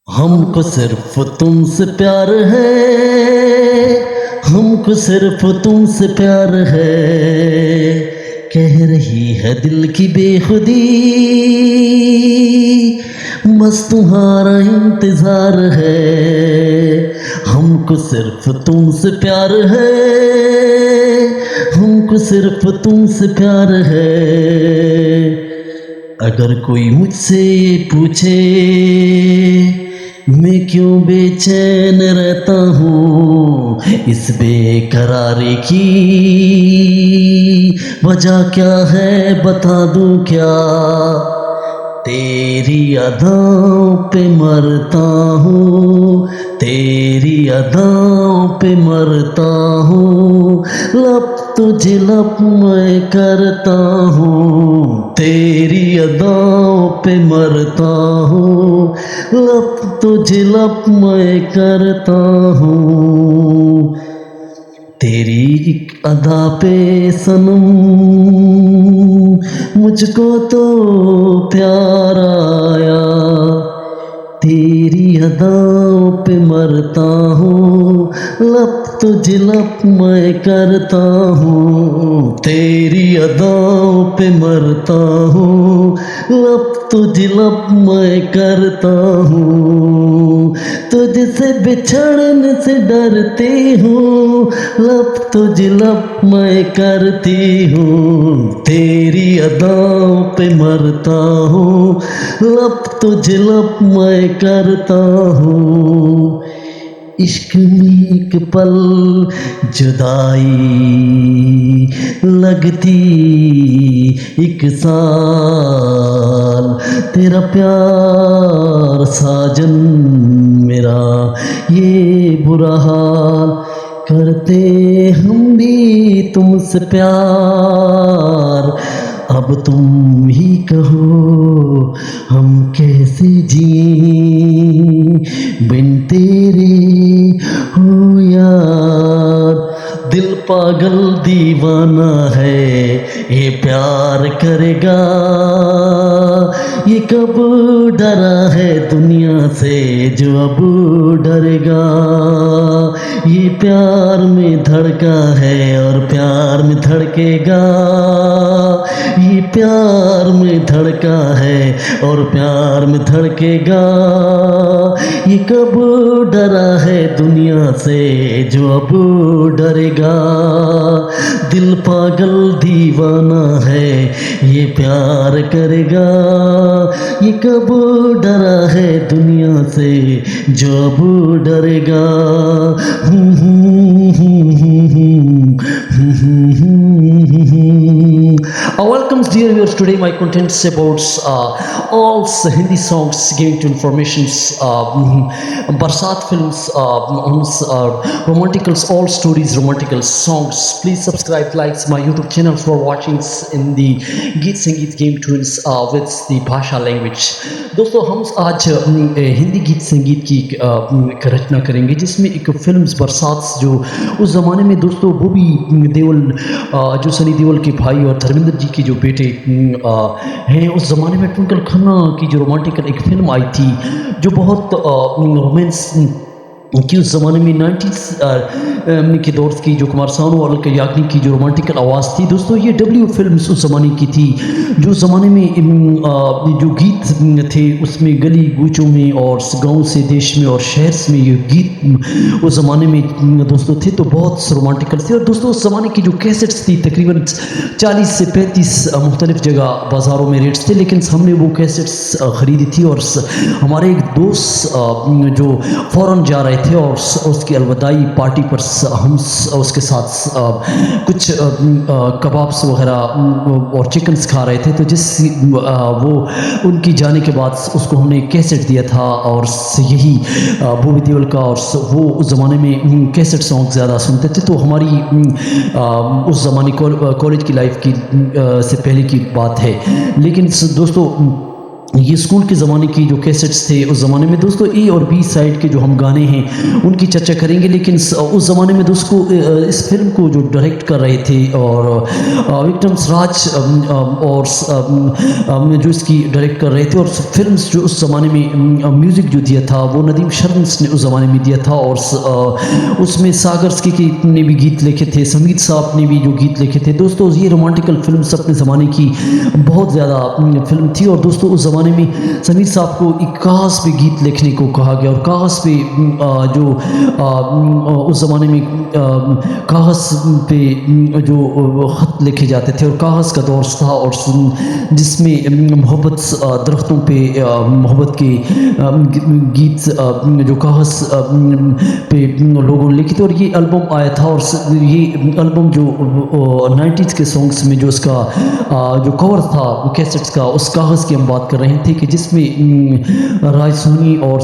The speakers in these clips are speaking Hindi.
हमको सिर्फ तुमसे प्यार है, हमको सिर्फ तुमसे प्यार है, कह रही है दिल की बेखुदी, बस तुम्हारा इंतजार है। हमको सिर्फ तुमसे प्यार है, हमको सिर्फ तुमसे प्यार है। अगर कोई मुझसे पूछे मैं क्यों बेचैन रहता हूँ, इस बेकरारी की वजह क्या है बता दूँ क्या। तेरी अदाओं पे मरता हूँ, तेरी अदाओं पे मरता हूँ, लब तुझे लब मैं करता हूँ। तेरी अदाओं पे मरता हूँ, लब तुझे लब मैं करता हूँ। तेरी एक अदा पे सनम मुझको तो प्यार आया, तेरी अदाओं पे मरता हूँ, लब तुझे लब मैं करता हूँ। तेरी अदाओं पे मरता हूँ, लब तुझे लब मैं करता हूँ। तुझसे बिछड़ने से डरती हूँ, लब तुझे लब मैं करती हूँ। तेरी अदाओं पे मरता हूँ, लब तुझे लब मैं करता हूँ। इश्क में एक पल जुदाई लगती एक साल, तेरा प्यार साजन मेरा ये बुरा हाल। करते हम भी तुमसे प्यार, अब तुम ही कहो हम कैसे जिए बिन तेरे हो यार। दिल पागल दीवाना है, ये प्यार करेगा, ये कब डरा है दुनिया से जो अब डरेगा। ये प्यार में धड़का है और प्यार में धड़केगा, ये प्यार में धड़का है और प्यार में धड़केगा। ये कब डरा है दुनिया से जो अब डरेगा। दिल पागल दीवाना है, ये प्यार करेगा, ये कब डरा है दुनिया से जो अब डरेगा। Welcome dear viewers, today my contents about all Hindi songs giving to informations, Barsat films, romanticals, all stories, romantical songs. Please subscribe, likes my YouTube channel for watching in the Geet Sangeet game tunes with the Bhasha language. दोस्तों हम आज हिंदी गीत संगीत की एक रचना करेंगे जिसमें एक फिल्म बरसात जो उस ज़माने में दोस्तों बॉबी देओल जो सनी देओल के भाई और धर्मेंद्र जी के जो बेटे हैं, उस ज़माने में ट्विंकल खन्ना की जो रोमांटिकल एक फिल्म आई थी जो बहुत रोमांस कि उस ज़माने में 90s के दौर की जो कुमार सानू और अलका याग्निक की जो रोमांटिकल आवाज़ थी दोस्तों, ये डब्ल्यू फिल्म्स उस ज़माने की थी। जो ज़माने में जो गीत थे उसमें गली गूंचों में और गांव से देश में और शहर में ये गीत उस ज़माने में दोस्तों थे तो बहुत रोमांटिकल थे। और दोस्तों उस ज़माने की जो कैसेट्स थी तकरीबन 40 से 35 मुख्तलिफ़ जगह बाज़ारों में रेट्स थे, लेकिन हमने वो कैसेट्स ख़रीदी थी और हमारे एक दोस्त जो फ़ौरन जा रहे थे और उसकी अलविदाई पार्टी पर हम उसके साथ कुछ कबाब्स वगैरह और चिकन्स खा रहे थे, तो जिस वो उनकी जाने के बाद उसको हमने कैसेट दिया था और यही बॉबी देओल का, और वो उस ज़माने में कैसेट सॉन्ग ज़्यादा सुनते थे। तो हमारी उस ज़माने कॉलेज की लाइफ की से पहले की बात है। लेकिन दोस्तों ये स्कूल के ज़माने की जो कैसेट्स थे उस ज़माने में दोस्तों, ए और बी साइड के जो हम गाने हैं उनकी चर्चा करेंगे। लेकिन उस ज़माने में दोस्तों इस फिल्म को जो डायरेक्ट कर रहे थे और विक्रम्स राज और जो इसकी डायरेक्ट कर रहे थे, और फिल्म जो उस ज़माने में म्यूज़िक जो दिया था वो नदीम शर्मस ने उस ज़माने में दिया था। और उसमें सागर की ने भी गीत लिखे थे, समीर साहब ने भी जो गीत लिखे थे। दोस्तों ये रोमांटिकल फिल्म अपने ज़माने की बहुत ज़्यादा फिल्म थी। और दोस्तों उस ज़माने में समीर साहब को एक कागज़ पे गीत लिखने को कहा गया, और कागज़ पे उस ज़माने में कागज़ पे जो ख़त लिखे जाते थे, और कागज़ का दौर था, और जिसमें मोहब्बत दरख्तों पे मोहब्बत के गीत जो कागज़ पे लोगों ने लिखे थे। और ये एल्बम आया था, और ये एल्बम जो 90s के सॉन्ग्स में जो इसका जो कवर था कैसेट्स का, उस कागज़ की हम बात कर रहे थे कि जिसमें राय सोनी और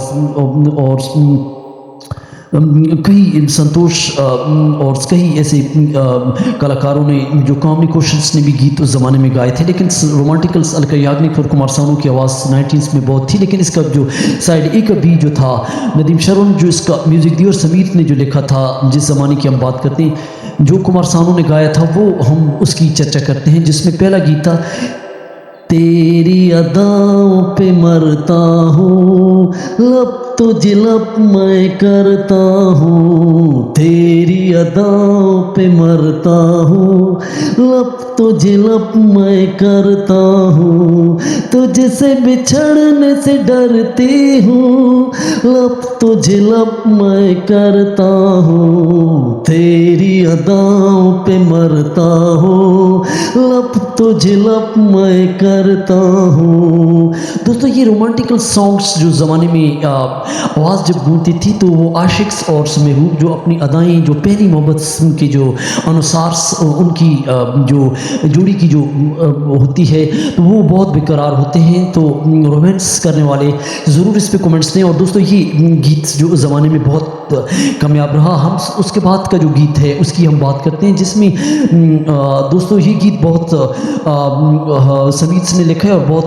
कई संतोष और कई ऐसे कलाकारों ने, जो कामनी कौशल्स ने भी गीत उस ज़माने में गाए थे। लेकिन रोमांटिकल्स अलका याग्निक और कुमार सानू की आवाज़ 90s में बहुत थी। लेकिन इसका जो साइड ए का बी जो था, नदीम शर्मा जो इसका म्यूज़िक दी और समीर ने जो लिखा था, जिस ज़माने की हम बात करते हैं, जो कुमार सानू ने गाया था, वो हम उसकी चर्चा करते हैं। जिसमें पहला गीत था, तेरी अदाओं पे मरता हूँ, लब तो जिलब मैं करता हूँ, तेरी अदाओं पे मरता हूँ, लब तो जिलब मैं करता हूँ, तुझसे बिछड़ने से डरती हूँ, लब तो जिलब मैं करता हूँ, तेरी अदाओं पे मरता हूँ, लब तो जिलब मैं करता हूँ। दोस्तों ये रोमांटिकल सॉन्ग्स जो ज़माने में आवाज़ जब गूंजती थी, तो वो आशिक्स और महबूब जो अपनी अदाएँ, जो पहली मोहब्बत के जो अनुसार उनकी जो जोड़ी की जो होती है, तो वो बहुत बेकरार होते हैं। तो रोमांस करने वाले ज़रूर इस पे कमेंट्स दें। और दोस्तों ये गीत जो ज़माने में बहुत कामयाब रहा, हम उसके बाद का जो गीत है उसकी हम बात करते हैं, जिसमें दोस्तों ये गीत बहुत समीर ने लिखा है, और बहुत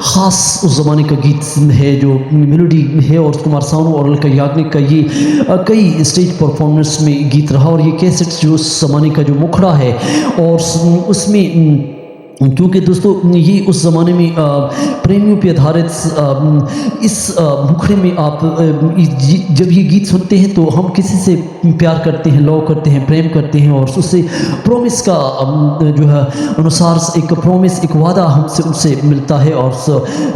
ख़ास उस ज़माने का गीत है, जो मेलोडी है। और कुमार सानू और अलका याग्निक का ये कई स्टेज परफॉर्मेंस में गीत रहा। और ये कैसेट्स जो उस ज़माने का जो मुखड़ा है, और उसमें क्योंकि दोस्तों ये उस ज़माने में प्रेमियों पे आधारित इस मुखड़े में आप जब ये गीत सुनते हैं, तो हम किसी से प्यार करते हैं, लव करते हैं, प्रेम करते हैं, और उससे प्रॉमिस का जो है अनुसार एक प्रॉमिस, एक वादा हमसे उनसे मिलता है, और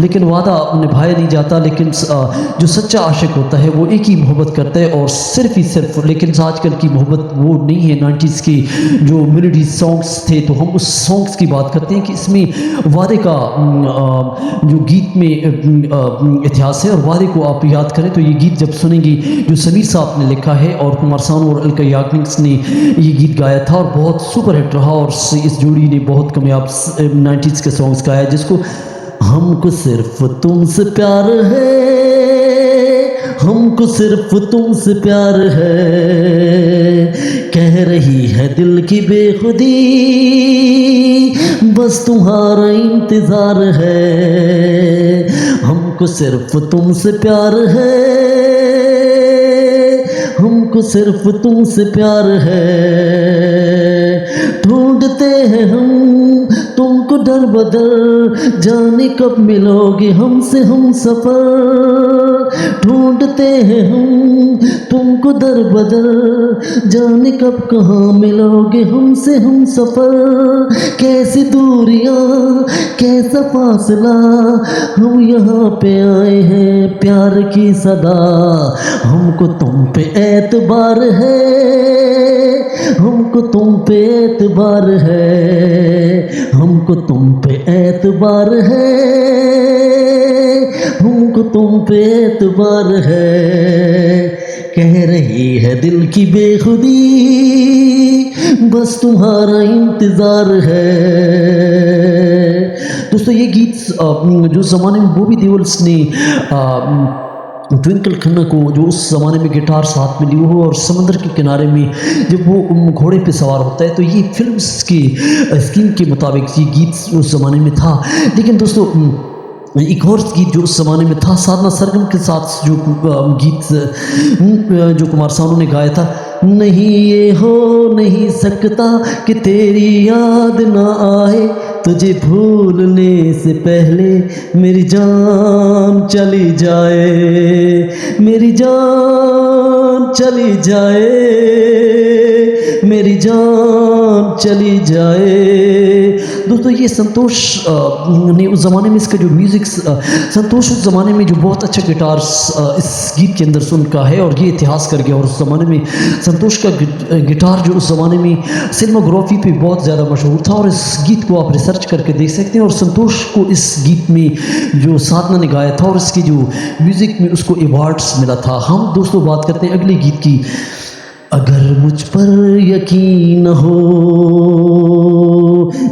लेकिन वादा निभाया नहीं जाता। लेकिन जो सच्चा आशिक होता है वो एक ही मोहब्बत करता है, और सिर्फ ही सिर्फ। लेकिन आजकल की मोहब्बत वो नहीं है। 90s के जो मेलोडी सॉन्ग्स थे, तो हम उस सॉन्ग्स की बात करते हैं कि इसमें वादे का जो गीत में इतिहास है, और वादे को आप याद करें तो ये गीत जब सुनेंगे, जो समीर साहब ने लिखा है और कुमार सानू और अलका याग्निक ने ये गीत गाया था, और बहुत सुपर हिट रहा। और इस जोड़ी ने बहुत कामयाब 90s के सॉन्ग्स गाया, जिसको हमको सिर्फ तुमसे प्यार है, हमको सिर्फ तुमसे प्यार है, कह रही है दिल की बेखुदी, बस तुम्हारा इंतजार है, हमको सिर्फ तुमसे प्यार है, हमको सिर्फ तुमसे प्यार है, ढूंढते हैं हम तुमको दर बदर, जाने कब मिलोगे हमसे हम सफर, ढूंढते हैं हम तुमको दर बदर, जाने कब कहाँ मिलोगे हमसे हम सफर, कैसी दूरियां कैसा फासला, हम यहाँ पे आए हैं प्यार की सदा, हमको तुम पे एतबार है, हमको तुम पे एतबार है, हमको तुम पे एतबार है, हमको तुम पे एतबार है, कह रही है दिल की बेखुदी, बस तुम्हारा इंतज़ार है। दोस्तों ये गीत जो ज़माने में बॉबी देओल ने ट्विंकल खन्ना को, जो उस ज़माने में गिटार साथ में लिए हो, और समंदर के किनारे में जब वो घोड़े पे सवार होता है, तो ये फिल्म्स की स्कीम के मुताबिक ये गीत उस ज़माने में था। लेकिन दोस्तों एक और गीत जो उस ज़माने में था साधना सरगम के साथ जो गीत जो कुमार सानू ने गाया था, नहीं ये हो नहीं सकता कि तेरी याद ना आए, तुझे भूलने से पहले मेरी जान चली जाए, मेरी जान चली जाए, मेरी जान चली जाए। दोस्तों ये संतोष ने उस ज़माने में इसका जो म्यूज़िक संतोष उस ज़माने में जो बहुत अच्छा गिटार इस गीत के अंदर सुन का है और ये इतिहास कर गया। और उस ज़माने में संतोष का गिटार जो उस ज़माने में सिनेमाग्राफी पे बहुत ज़्यादा मशहूर था और इस गीत को आप रिसर्च करके देख सकते हैं। और संतोष को इस गीत में जो साधना ने गाया था और इसके जो म्यूज़िक में उसको अवार्ड्स मिला था। हम दोस्तों बात करते हैं अगले गीत की। अगर मुझ पर यकीन हो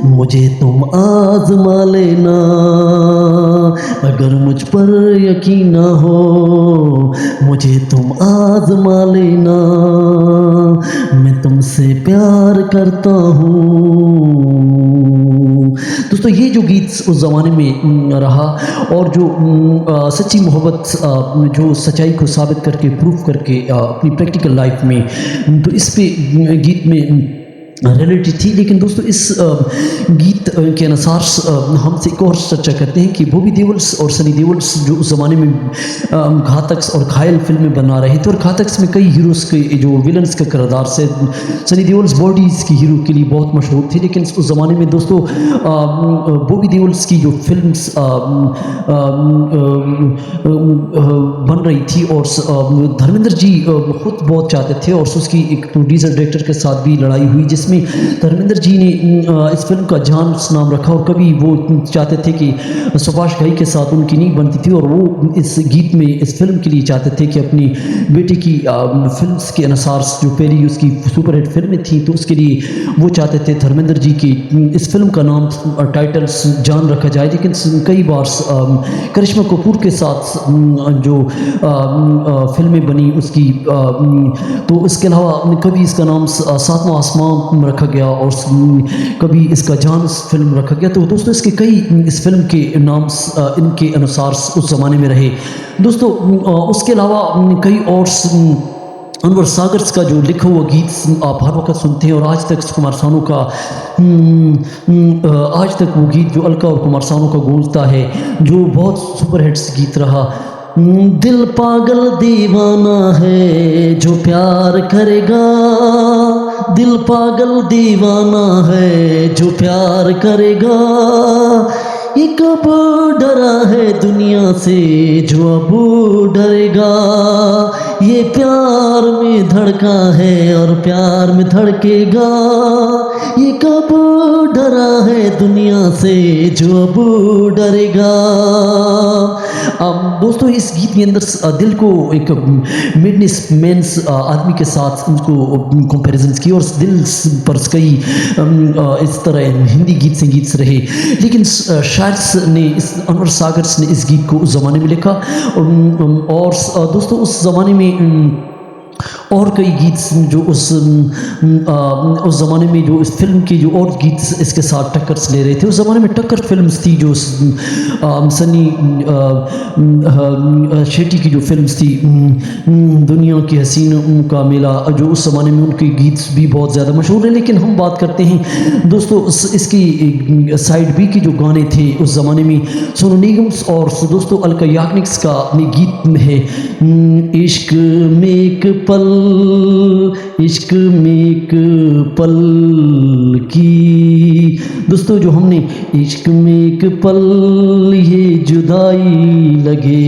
मुझे तुम आज़मा लेना, अगर मुझ पर यकीन न हो मुझे तुम आज़मा लेना, मैं तुमसे प्यार करता हूँ। दोस्तों ये जो गीत उस ज़माने में रहा और जो सच्ची मोहब्बत जो सच्चाई को साबित करके प्रूफ करके अपनी प्रैक्टिकल लाइफ में, तो इस पे गीत में रियलिटी थी। लेकिन दोस्तों इस गीत के अनुसार हमसे एक और चर्चा करते हैं कि बॉबी देओल और सनी देओल जो उस ज़माने में घातक और घायल फिल्में बना रहे थे और घातक में कई हीरोज़ के जो विलन्स का किरदार से सनी देओल बॉडीज़ की हीरो के लिए बहुत मशहूर थी। लेकिन उस ज़माने में दोस्तों बॉबी देओल की जो फिल्म्स बन रही थी और धर्मेंद्र जी खुद बहुत चाहते थे और उसकी एक प्रोड्यूसर डायरेक्टर के साथ भी लड़ाई हुई जिसमें धर्मेंद्र जी ने इस फिल्म का जान नाम रखा और कभी वो चाहते थे कि सुभाष घई के साथ उनकी नहीं बनती थी और वो इस गीत में इस फिल्म के लिए चाहते थे कि अपनी बेटी की फिल्म्स के अनुसार जो पहली उसकी सुपरहिट फिल्में थी तो उसके लिए वो चाहते थे धर्मेंद्र जी की इस फिल्म का नाम टाइटल्स जान रखा जाए। लेकिन कई बार करिश्मा कपूर के साथ जो फिल्में बनी उसकी तो इसके अलावा कभी इसका नाम सातवां आसमान रखा गया और कभी इसका जान फिल्म रखा गया। तो दोस्तों इसके कई इस फिल्म के नाम इनके अनुसार उस ज़माने में रहे। दोस्तों उसके अलावा कई और अनवर सागर का जो लिखा हुआ गीत आप हर वक्त सुनते हैं और आज तक कुमार सानू का आज तक वो गीत जो अलका और कुमार सानू का गूंजता है जो बहुत सुपर हिट्स गीत रहा। दिल पागल दीवाना है जो प्यार करेगा, दिल पागल दीवाना है जो प्यार करेगा, ये कब डरा है दुनिया से जो अब डरेगा, ये प्यार में धड़का है और प्यार में धड़केगा, ये कब डरा है दुनिया से जो अब डरेगा। दोस्तों इस गीत के अंदर दिल को एक मिडनेस मेंस आदमी के साथ उनको कंपैरिजन की और दिल पर कई इस तरह हिंदी गीत संगीत रहे। लेकिन शायद ने इस अनवर सागर ने इस गीत को उस ज़माने में लिखा और दोस्तों उस ज़माने में और कई गीत जो उस ज़माने में जो इस फिल्म की जो और गीत इसके साथ टक्कर ले रहे थे। उस ज़माने में टक्कर फिल्म्स थी जो सनी शेट्टी की जो फिल्म्स थी दुनिया की हसीनों का मेला जो उस ज़माने में उनके गीत भी बहुत ज़्यादा मशहूर है। लेकिन हम बात करते हैं दोस्तों इसकी साइड बी के जो गाने थे उस ज़माने में सोनू निगम और दोस्तों अलका याग्निक का गीत है इश्क में एक पल, इश्क में एक पल की। दोस्तों जो हमने इश्क में एक पल ये जुदाई लगे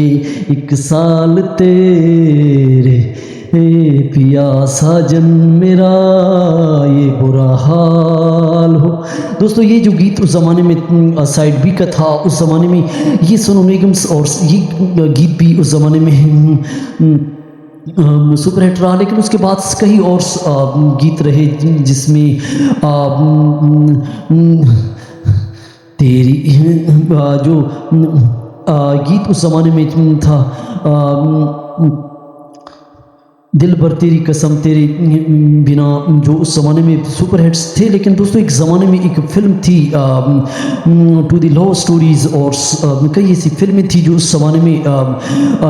एक साल तेरे पिया साजन मेरा ये बुरा हाल हो। दोस्तों ये जो गीत उस ज़माने में साइड बी का था उस ज़माने में ये सोनू निगम और ये गीत भी उस ज़माने में सुपर हिट रहा। लेकिन उसके बाद कई और गीत रहे जिसमें तेरी जो गीत उस ज़माने में था दिल भर तेरी कसम तेरे बिना, जो उस ज़माने में सुपर हिट्स थे। लेकिन दोस्तों एक ज़माने में एक फ़िल्म थी टू द लव स्टोरीज़, और कई ऐसी फ़िल्में थी जो उस ज़माने में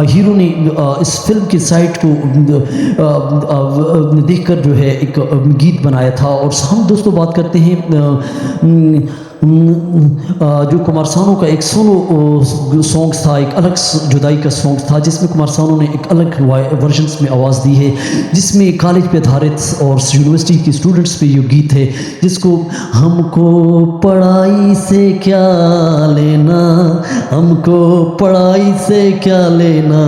हीरो ने इस फ़िल्म के साइड को देखकर जो है एक गीत बनाया था। और हम दोस्तों बात करते हैं जो कुमार सानू का एक सोलो सॉन्ग्स था, एक अलग जुदाई का सॉन्ग था, जिसमें कुमार सानू ने एक अलग वर्जन्स में आवाज़ दी है, जिसमें कॉलेज पे आधारित और यूनिवर्सिटी के स्टूडेंट्स पे ये गीत है, जिसको हमको पढ़ाई से क्या लेना, हमको पढ़ाई से क्या लेना,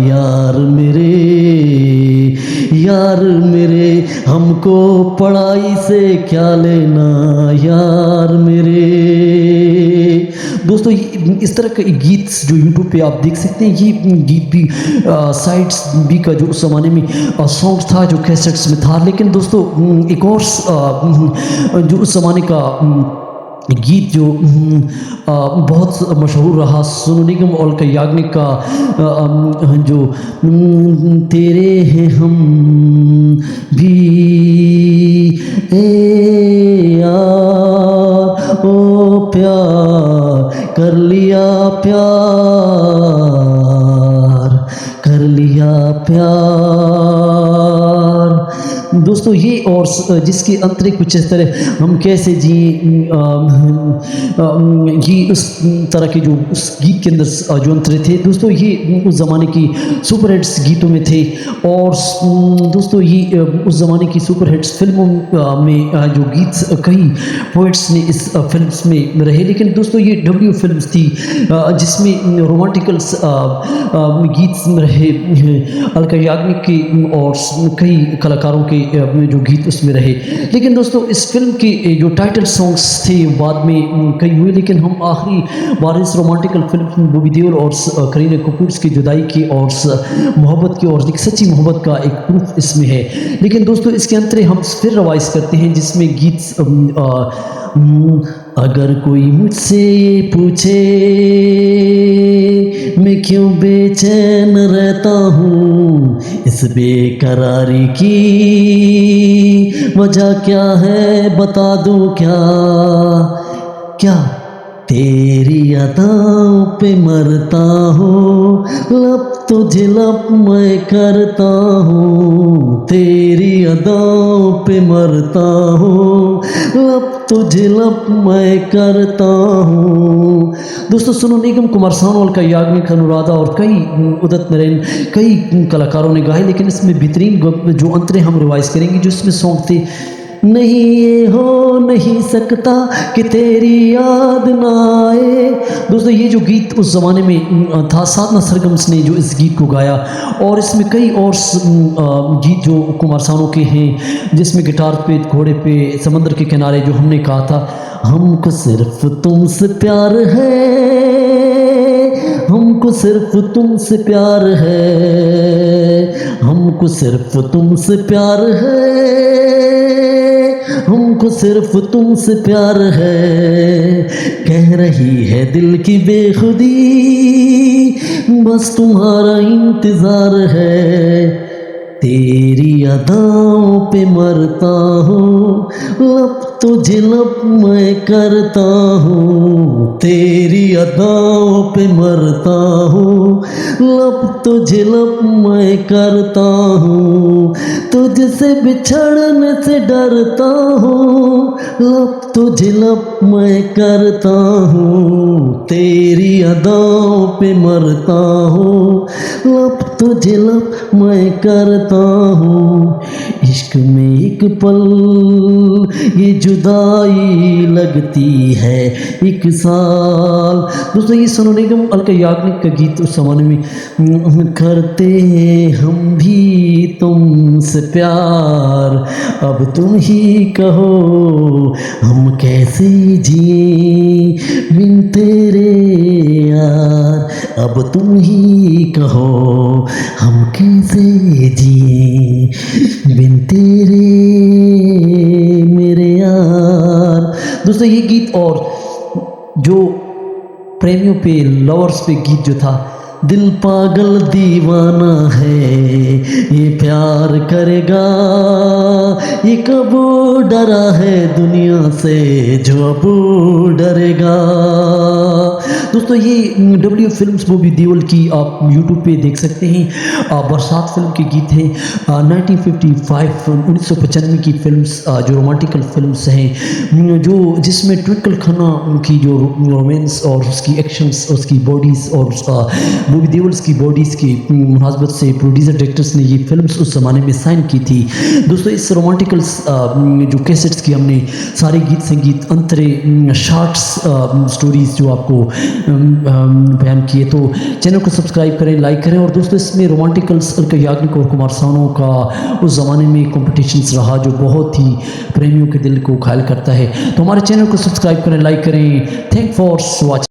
यार मेरे यार मेरे, हमको पढ़ाई से क्या लेना, यार मेरे। दोस्तों इस तरह का गीत जो यूट्यूब पे आप देख सकते हैं, ये गीत भी साइड्स बी का जो उस ज़माने में सॉन्ग था जो कैसेट्स में था। लेकिन दोस्तों एक और जो उस ज़माने का गीत जो बहुत मशहूर रहा, सोनू निगम और अलका याग्निक का जो तेरे हैं हम भी ए यार, ओ प्यार कर लिया, प्यार कर लिया, प्यार। दोस्तों ये और जिसके अंतरिक कुछ इस तरह हम कैसे जी, ये उस तरह के जो उस गीत के अंदर जो अंतरे थे दोस्तों, ये उस ज़माने की सुपर हिट्स गीतों में थे। और दोस्तों ये उस ज़माने की सुपर हिट्स फिल्मों में जो गीत कई पोइट्स ने इस फिल्म्स में रहे। लेकिन दोस्तों ये डब्ल्यू फिल्म्स थी जिसमें रोमांटिकल्स गीत रहे, अलका याग्निक के और कई कलाकारों के जो गीत उसमें रहे। लेकिन दोस्तों इस फिल्म के जो टाइटल सॉन्ग्स थे बाद में कई हुए, लेकिन हम आखिरी बार इस रोमांटिकल फिल्म बॉबी देओल और करीना कपूर की जुदाई की और मोहब्बत की और एक सच्ची मोहब्बत का एक प्रूफ इसमें है। लेकिन दोस्तों इसके अंतरे हम फिर रिवाइज करते हैं, जिसमें गीत अगर कोई मुझसे पूछे मैं क्यों बेचैन रहता हूँ, इस बेकरारी की वजह क्या है बता दूँ क्या, क्या तेरी अदाओं पे मरता हूँ, लब तुझे लब मैं करता हूँ, तेरी अदाओं पे मरता हूँ, लब तुझे लब मैं करता हूँ। दोस्तों सोनू निगम, कुमार सानू, अलका याग्निक, अनुराधा और कई उदित नारायण कई कलाकारों ने गाए। लेकिन इसमें बेहतरीन जो अंतरे हम रिवाइज करेंगे, जो इसमें सॉन्ग थे, नहीं ये हो नहीं सकता कि तेरी याद ना आए। दोस्तों ये जो गीत उस ज़माने में था, साधना सरगम्स ने जो इस गीत को गाया। और इसमें कई और गीत जो कुमार सानू के हैं, जिसमें गिटार पे, घोड़े पे, समंदर के किनारे, जो हमने कहा था हमको सिर्फ तुमसे प्यार है, हमको सिर्फ तुमसे प्यार है, हमको सिर्फ तुमसे प्यार है, हमको सिर्फ तुमसे प्यार है, कह रही है दिल की बेखुदी, बस तुम्हारा इंतजार है, तेरी अदाओं पे मरता हूँ, लब तुझे लब मैं करता हूँ, तेरी अदाओं पे मरता हूँ, लब तुझे लब मैं करता हूँ, तुझसे बिछड़ने से डरता हूँ, लब तुझे लब मैं करता हूँ, तेरी अदाओं पे मरता हूँ, लब तुझे लब मैं करता हूँ। इश्क में एक पल ये जुदाई लगती है एक साल। दोस्तों ये सोनू निगम, अलका याग्निक का गीत उस ज़माने में। करते हैं हम भी तुमसे प्यार, अब तुम ही कहो हम कैसे जिए बिन तेरे यार, अब तुम ही कहो हम कैसे जिए बिन तेरे मेरे यार। दोस्तों ये गीत और जो प्रेमियों पे, लवर्स पे गीत जो था, दिल पागल दीवाना है, ये प्यार करेगा, ये कब डरा है दुनिया से जो अब डरेगा। दोस्तों ये डब्ल्यू फिल्म्स मूवी देओल की आप यूट्यूब पे देख सकते हैं। बरसात फिल्म के गीत हैं। 1995 की फिल्म्स जो रोमांटिकल फिल्म्स हैं, जो जिसमें ट्विंकल खन्ना की जो रोमांस और उसकी एक्शंस, उसकी बॉडीज़ और मूवी देओल्स की बॉडीज़ की मुनासबत से प्रोड्यूसर डायरेक्टर्स ने ये फिल्म्स उस ज़माने में साइन की थी। दोस्तों इस रोमांटिकल जो कैसेट्स की हमने सारे गीत संगीत अंतरे शॉर्ट्स स्टोरीज़ जो आपको बयान किए, तो चैनल को सब्सक्राइब करें, लाइक करें। और दोस्तों इसमें रोमांटिकल्स याग्निक और कुमार सानू का उस ज़माने में कॉम्पिटिशन्स रहा जो बहुत ही प्रेमियों के दिल को घायल करता है। तो हमारे चैनल को सब्सक्राइब करें, लाइक करें। Thank for watching.